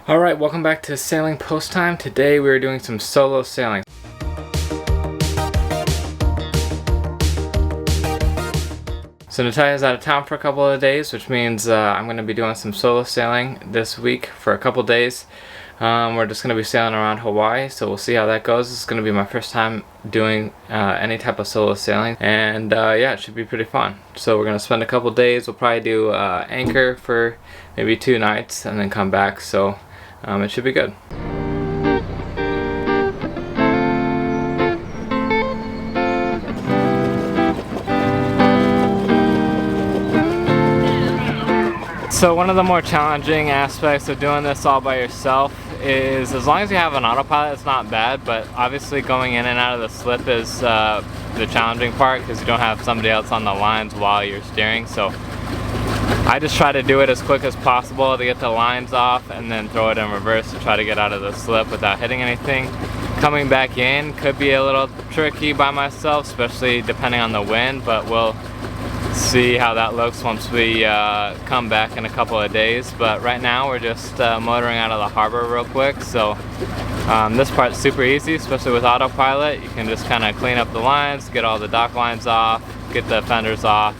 Alright, welcome back to Sailing Post Time. Today we are doing some solo sailing. So Natalia's out of town for a couple of days, which means I'm going to be doing some solo sailing this week for a couple days. We're just going to be sailing around Hawaii, so we'll see how that goes. This is going to be my first time doing any type of solo sailing, and yeah, it should be pretty fun. So we're going to spend a couple days. We'll probably do anchor for maybe 2 nights and then come back, so it should be good. So one of the more challenging aspects of doing this all by yourself is, as long as you have an autopilot, it's not bad, but obviously going in and out of the slip is the challenging part, because you don't have somebody else on the lines while you're steering. So I just try to do it as quick as possible to get the lines off and then throw it in reverse to try to get out of the slip without hitting anything. Coming back in could be a little tricky by myself, especially depending on the wind, but we'll see how that looks once we come back in a couple of days. But right now we're just motoring out of the harbor real quick, so this part's super easy, especially with autopilot. You can just kind of clean up the lines, get all the dock lines off, get the fenders off,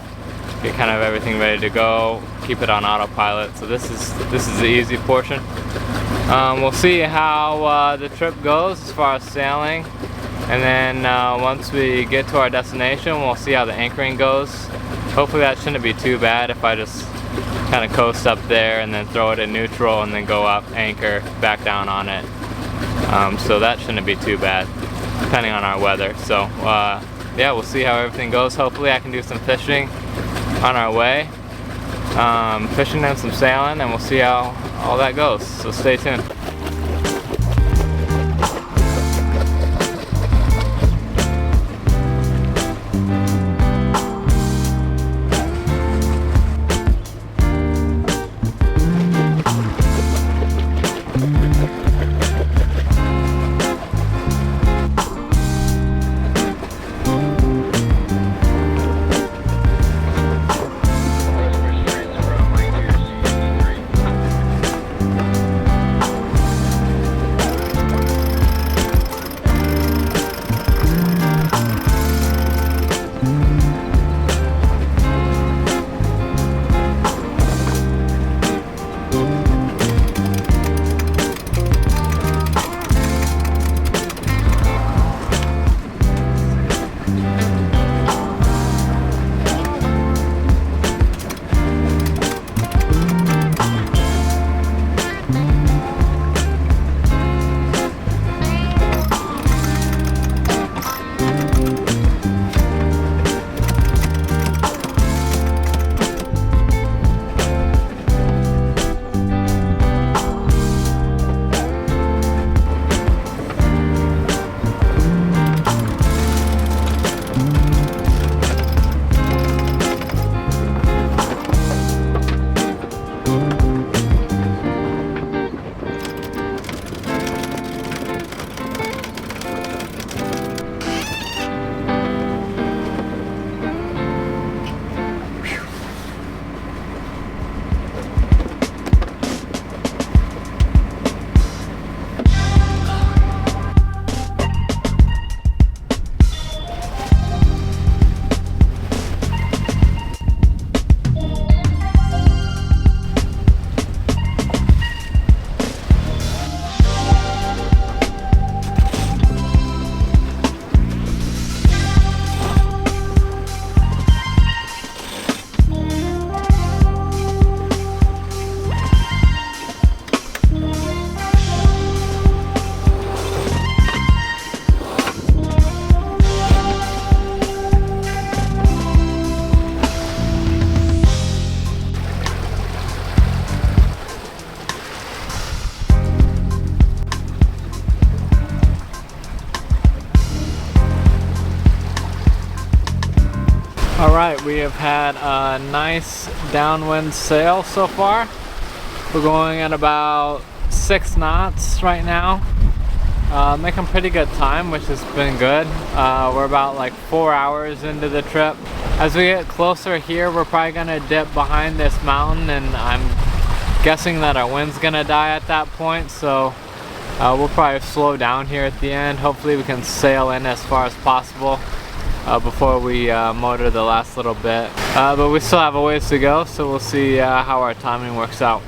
get kind of everything ready to go, keep it on autopilot. So this is the easy portion. We'll see how the trip goes as far as sailing, and then once we get to our destination, we'll see how the anchoring goes. Hopefully that shouldn't be too bad if I just kind of coast up there and then throw it in neutral and then go up, anchor, back down on it. So that shouldn't be too bad, depending on our weather. So yeah, we'll see how everything goes. Hopefully I can do some fishing on our way, fishing and some sailing, and we'll see how all that goes. So stay tuned. Alright, we have had a nice downwind sail so far. We're going at about 6 knots right now. Making pretty good time, which has been good. We're about like 4 hours into the trip. As we get closer here, we're probably gonna dip behind this mountain, and I'm guessing that our wind's gonna die at that point, so we'll probably slow down here at the end. Hopefully we can sail in as far as possible before we motor the last little bit. But we still have a ways to go, so we'll see how our timing works out.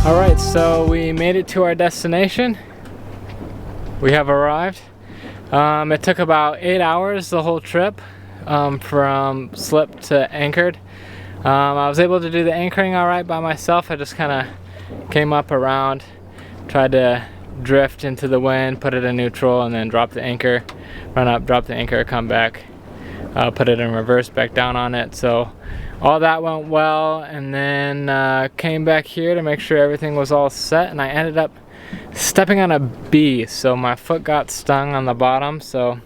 Alright, so we made it to our destination. We have arrived. It took about 8 hours the whole trip from slip to anchored. I was able to do the anchoring alright by myself. I just kind of came up around, tried to drift into the wind, put it in neutral, and then drop the anchor, run up, drop the anchor, come back, put it in reverse, back down on it. So all that went well, and then came back here to make sure everything was all set, and I ended up stepping on a bee, so my foot got stung on the bottom. So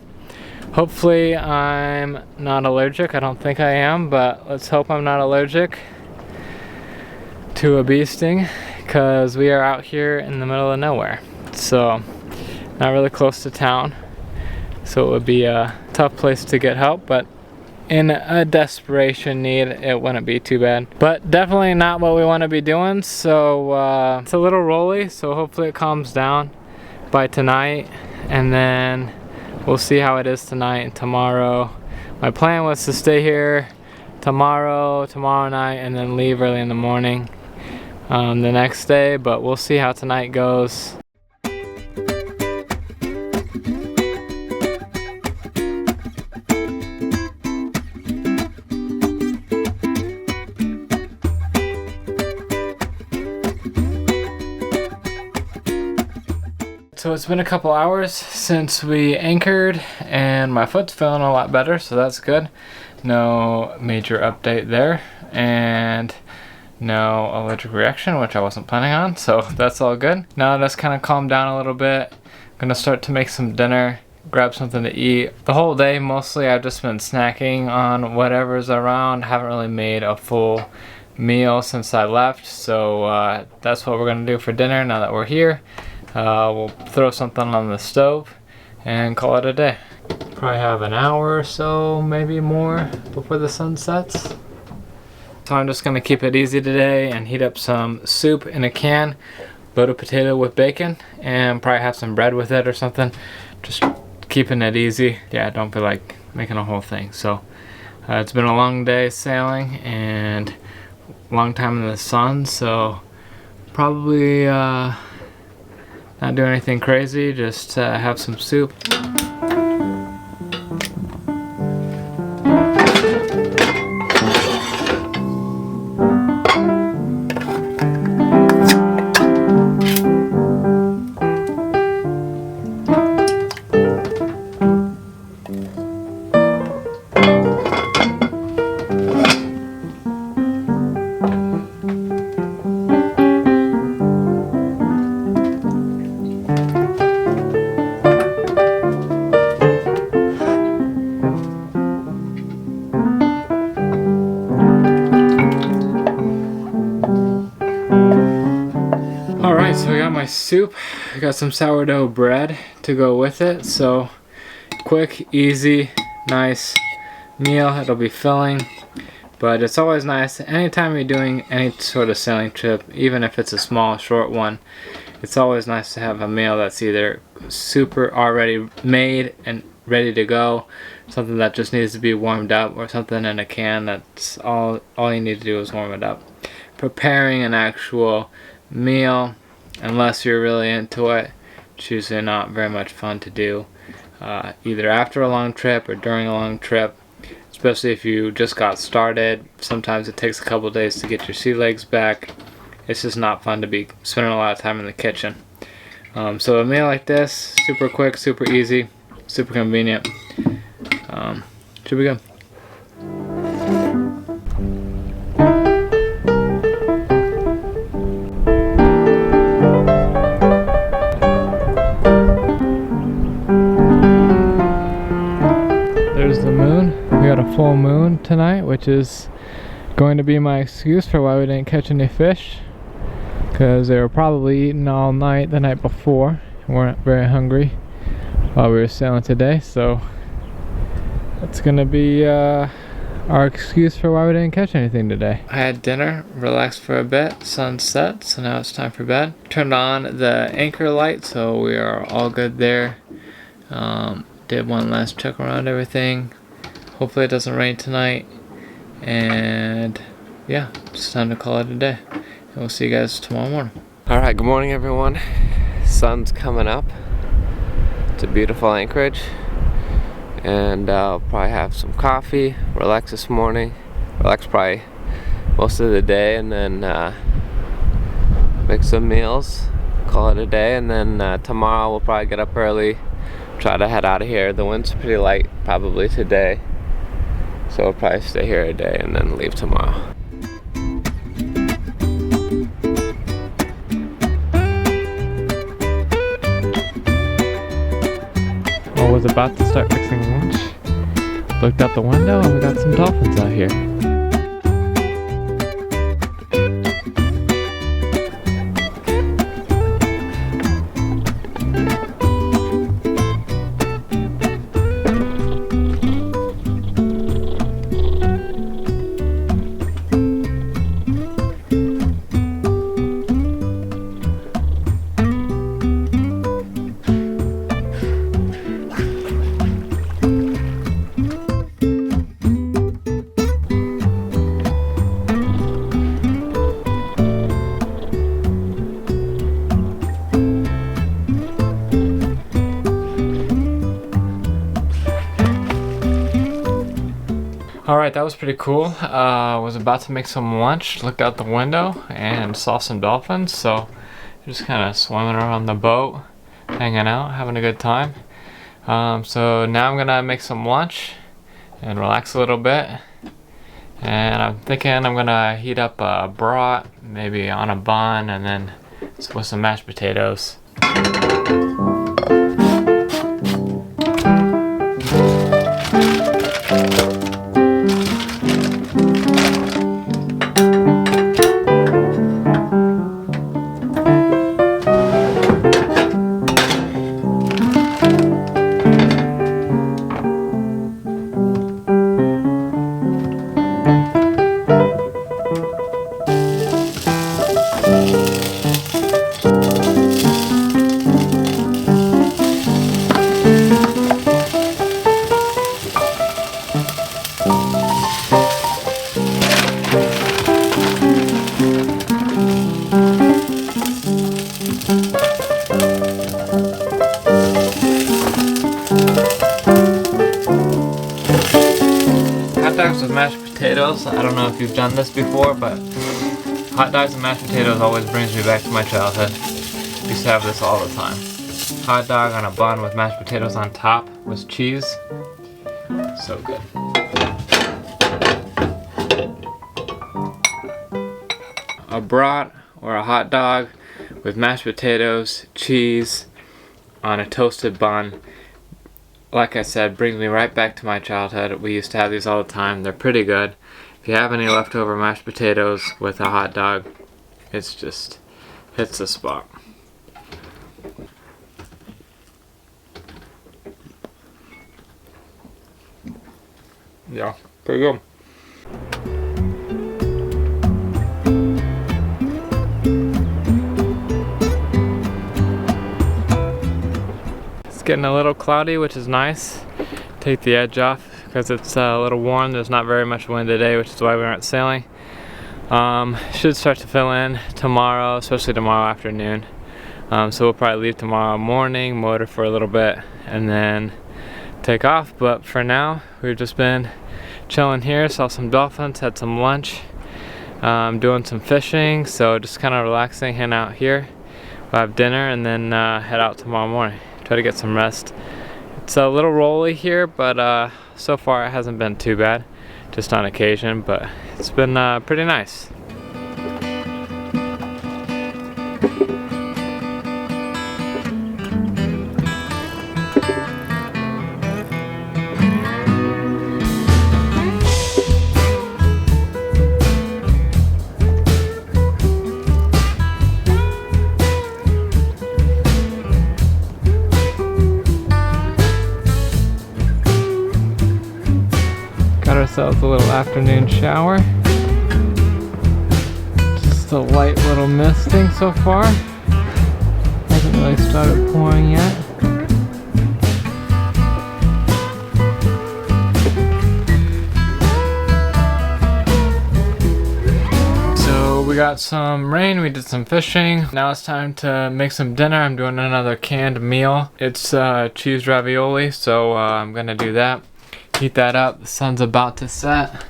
hopefully I'm not allergic. I don't think I am, but let's hope I'm not allergic to a bee sting, because we are out here in the middle of nowhere, so not really close to town, so it would be a tough place to get help, but in a desperation need, it wouldn't be too bad. But definitely not what we want to be doing, so it's a little rolly, so hopefully it calms down by tonight, and then we'll see how it is tonight and tomorrow. My plan was to stay here tomorrow night, and then leave early in the morning the next day, but we'll see how tonight goes. So it's been a couple hours since we anchored, and my foot's feeling a lot better, so that's good. No major update there, and no allergic reaction, which I wasn't planning on, so that's all good. Now that's kind of calmed down a little bit. I'm gonna start to make some dinner, grab something to eat. The whole day mostly I've just been snacking on whatever's around. Haven't really made a full meal since I left, so that's what we're gonna do for dinner now that we're here. We'll throw something on the stove and call it a day. Probably have an hour or so, maybe more, before the sun sets. So I'm just gonna keep it easy today and heat up some soup in a can, loaded potato with bacon, and probably have some bread with it or something. Just keeping it easy. Yeah, I don't feel like making a whole thing. So it's been a long day sailing and long time in the sun, so probably not do anything crazy, just have some soup. soup. I got some sourdough bread to go with it, so quick, easy, nice meal. It'll be filling, but it's always nice anytime you're doing any sort of sailing trip, even if it's a small, short one. It's always nice to have a meal that's either super already made and ready to go, something that just needs to be warmed up, or something in a can that's all you need to do is warm it up. Preparing an actual meal, unless you're really into it, it's usually not very much fun to do, either after a long trip or during a long trip, especially if you just got started. Sometimes it takes a couple days to get your sea legs back. It's just not fun to be spending a lot of time in the kitchen. So a meal like this, super quick, super easy, super convenient, should be good. There's the moon. We got a full moon tonight, which is going to be my excuse for why we didn't catch any fish, because they were probably eating all night the night before and weren't very hungry while we were sailing today, so that's gonna be our excuse for why we didn't catch anything today. I had dinner, relaxed for a bit, sun set, so now it's time for bed. Turned on the anchor light, so we are all good there. Did one last check around everything. Hopefully it doesn't rain tonight, and yeah, it's time to call it a day. And we'll see you guys tomorrow morning. Alright, good morning everyone. Sun's coming up. It's a beautiful anchorage. And I'll probably have some coffee, relax this morning. Relax probably most of the day, and then make some meals, call it a day. And then tomorrow we'll probably get up early, try to head out of here. The wind's pretty light probably today, so we'll probably stay here a day and then leave tomorrow. I was about to start fixing lunch, looked out the window, and we got some dolphins out here. Alright, that was pretty cool. Was about to make some lunch, looked out the window and saw some dolphins, so just kind of swimming around the boat, hanging out, having a good time. So now I'm gonna make some lunch and relax a little bit, and I'm thinking I'm gonna heat up a brat, maybe on a bun, and then with some mashed potatoes. With mashed potatoes. I don't know if you've done this before, but hot dogs and mashed potatoes always brings me back to my childhood. Used to have this all the time. Hot dog on a bun with mashed potatoes on top with cheese. So good. A brat or a hot dog with mashed potatoes, cheese on a toasted bun. Like I said, brings me right back to my childhood. We used to have these all the time. They're pretty good. If you have any leftover mashed potatoes with a hot dog, it's just hits the spot. yeah, pretty good. It's getting a little cloudy, which is nice. Take the edge off because it's a little warm. There's not very much wind today, which is why we aren't sailing. Should start to fill in tomorrow, especially tomorrow afternoon. So we'll probably leave tomorrow morning, motor for a little bit, and then take off. But for now, we've just been chilling here, saw some dolphins, had some lunch, doing some fishing, so just kind of relaxing, hanging out here. We'll have dinner and then head out tomorrow morning. Try to get some rest. It's a little rolly here, but so far it hasn't been too bad, just on occasion, but it's been pretty nice. Ourselves a little afternoon shower. Just a light little misting so far. Hasn't really started pouring yet. So we got some rain, we did some fishing. Now it's time to make some dinner. I'm doing another canned meal. It's cheese ravioli, so I'm gonna do that. Heat that up. The sun's about to set,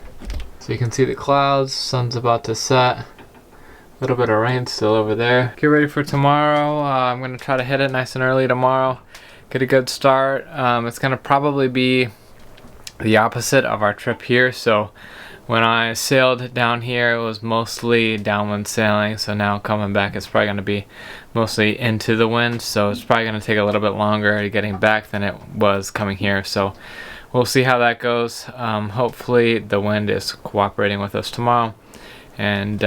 so you can see the clouds. Sun's about to set. A little bit of rain still over there. Get ready for tomorrow. I'm gonna try to hit it nice and early tomorrow. Get a good start. It's gonna probably be the opposite of our trip here. So when I sailed down here, it was mostly downwind sailing. So now coming back, it's probably gonna be mostly into the wind. So it's probably gonna take a little bit longer getting back than it was coming here. So we'll see how that goes. Hopefully the wind is cooperating with us tomorrow, and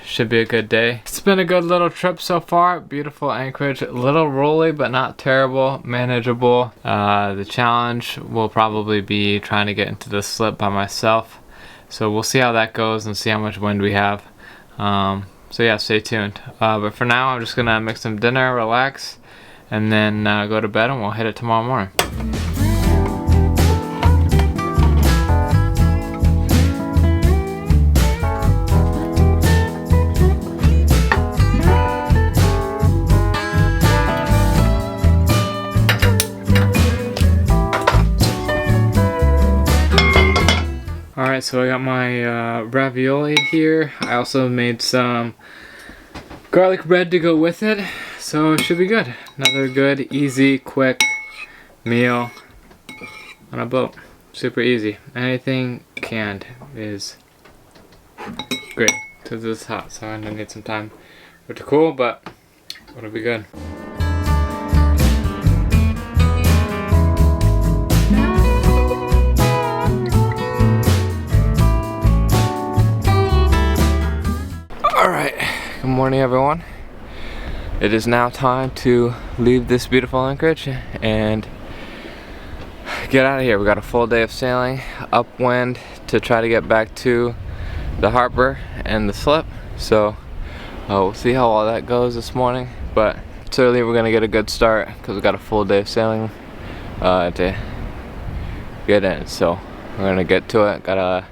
should be a good day. It's been a good little trip so far. Beautiful anchorage, a little rolly but not terrible, manageable. The challenge will probably be trying to get into the slip by myself, so we'll see how that goes and see how much wind we have. So yeah, stay tuned. But for now, I'm just gonna make some dinner, relax, and then go to bed, and we'll hit it tomorrow morning. Alright, so I got my ravioli here. I also made some garlic bread to go with it, so it should be good. Another good, easy, quick meal on a boat. Super easy. Anything canned is great because it's hot, so I'm gonna need some time to cool, but it'll be good. Good morning, everyone. It is now time to leave this beautiful anchorage and get out of here. We got a full day of sailing upwind to try to get back to the harbor and the slip. So we'll see how all that goes this morning. But certainly we're gonna get a good start because we got a full day of sailing to get in. So we're gonna get to it. Gotta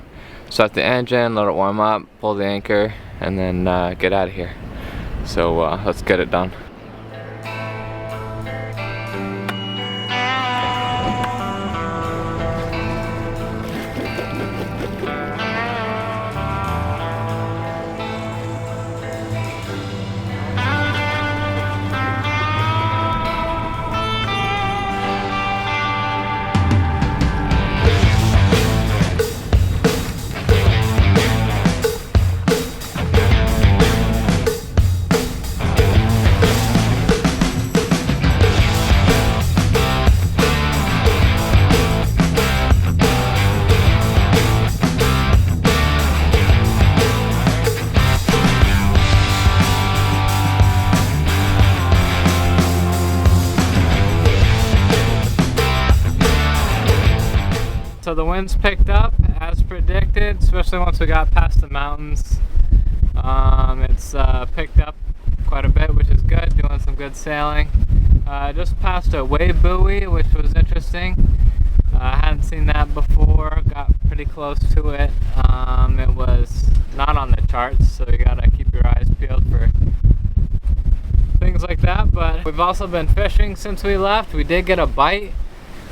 start the engine, let it warm up, pull the anchor, and then get out of here. So let's get it done. So the winds picked up as predicted, especially once we got past the mountains. It's picked up quite a bit, which is good, doing some good sailing. Just passed a wave buoy, which was interesting. I hadn't seen that before, got pretty close to it. It was not on the charts, so you gotta keep your eyes peeled for things like that. But we've also been fishing since we left. We did get a bite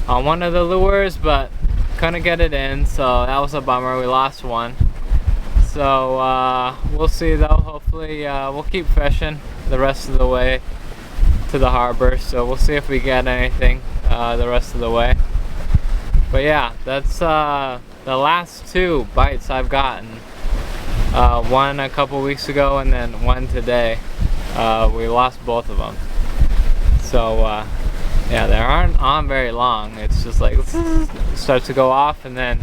on one of the lures, but couldn't get it in, so that was a bummer. We lost one. So we'll see though. Hopefully we'll keep fishing the rest of the way to the harbor, so we'll see if we get anything the rest of the way. But yeah, that's the last 2 bites I've gotten. One a couple weeks ago and then one today. We lost both of them. So yeah, they aren't on very long. It's just like it starts to go off and then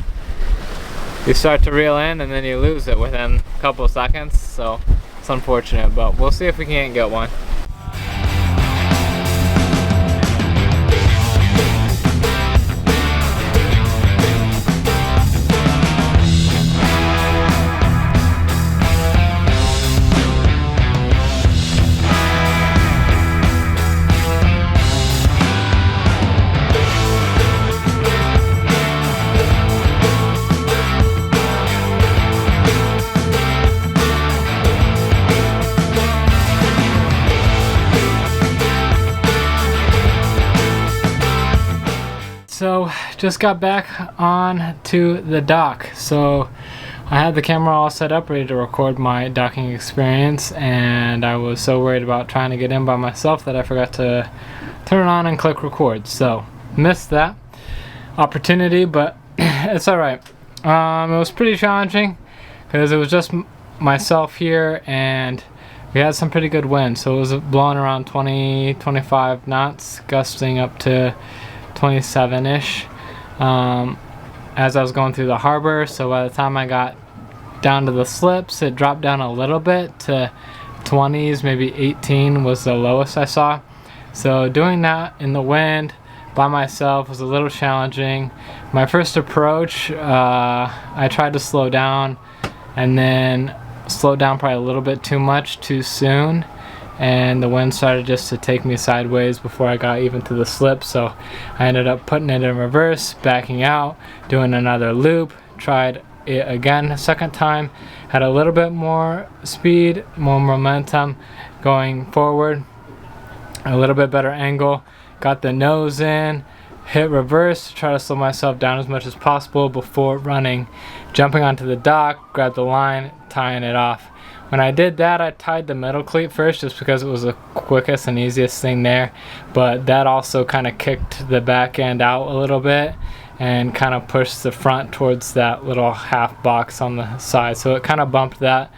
you start to reel in and then you lose it within a couple of seconds. So it's unfortunate, but we'll see if we can't get one. So just got back on to the dock. So I had the camera all set up ready to record my docking experience, and I was so worried about trying to get in by myself that I forgot to turn it on and click record. So missed that opportunity, but it's alright. It was pretty challenging because it was just myself here and we had some pretty good wind. So it was blowing around 20-25 knots, gusting up to 27-ish as I was going through the harbor. So by the time I got down to the slips, it dropped down a little bit to 20s, maybe 18 was the lowest I saw. So doing that in the wind by myself was a little challenging. My first approach, I tried to slow down and then slowed down probably a little bit too much too soon, and the wind started just to take me sideways before I got even to the slip. So I ended up putting it in reverse, backing out, doing another loop, tried it again a second time, had a little bit more speed, more momentum going forward, a little bit better angle, got the nose in, hit reverse, try to slow myself down as much as possible before running, jumping onto the dock, grab the line, tying it off. When I did that, I tied the middle cleat first just because it was the quickest and easiest thing there, but that also kind of kicked the back end out a little bit and kind of pushed the front towards that little half box on the side, so it kind of bumped that,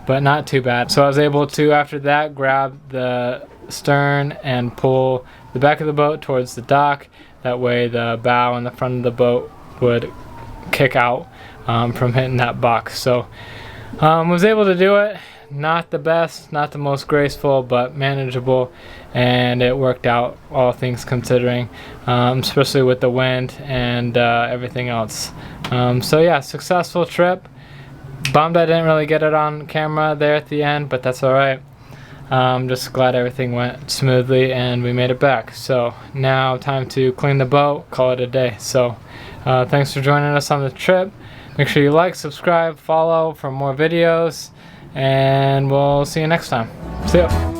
but not too bad. So I was able to, after that, grab the stern and pull the back of the boat towards the dock. That way the bow and the front of the boat would kick out from hitting that box. So was able to do it. Not the best, not the most graceful, but manageable, and it worked out, all things considering, especially with the wind and everything else. So yeah, successful trip. Bummed I didn't really get it on camera there at the end, but that's alright. Just glad everything went smoothly and we made it back. So now time to clean the boat, call it a day. So thanks for joining us on the trip. Make sure you like, subscribe, follow for more videos, and we'll see you next time. See ya.